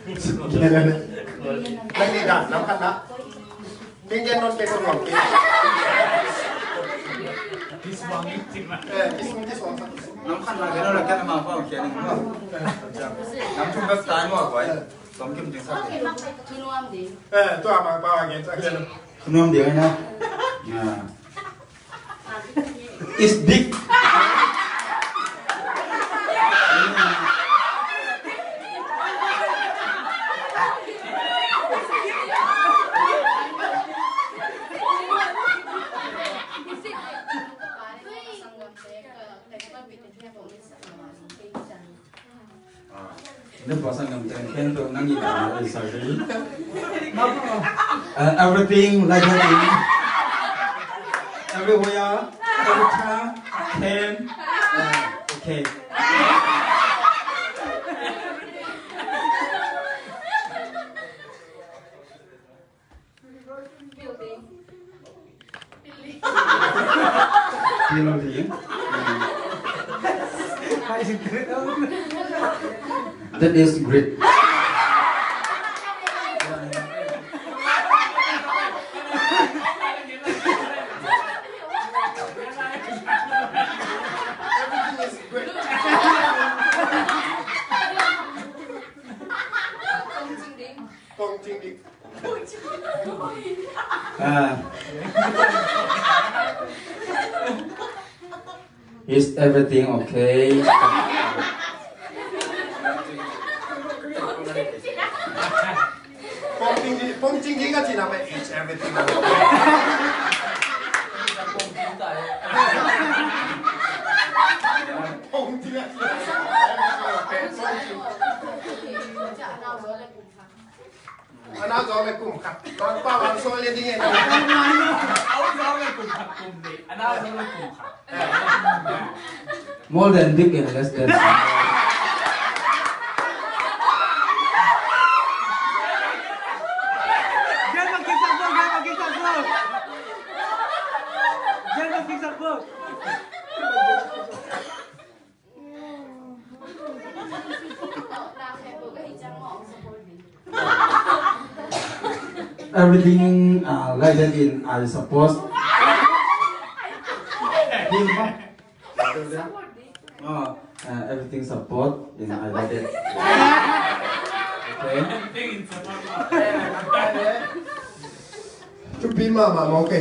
Lagi dah, nampak tak? Tinggal non pekor lagi. Kiswang itu mah. Kiswang. Nampak lagi orang kan mau apa kian ini mah. Nampak best time mah kau. Somkim tinggal sakit. Tu abang bawa gitu. Kenapa dia nya? Nah. Is big. Ini pasang gambar untuk nangi dah sorry. Everything like that in everywhere, every time, can, okay. Building. That is great. Is everything okay? 뽕찡찡 같이 나면 is everything okay. 뽕찡 같이 Anh gió về cùng khắc, con qua vào xôi lên đi nghe. Áo gió về cùng khắc cùng đi, anh áo gió về cùng khắc. More than big and less than small. Everything like that in I suppose. Everything support in I like that. Okay. Everything in support. Chụp pin mà ok.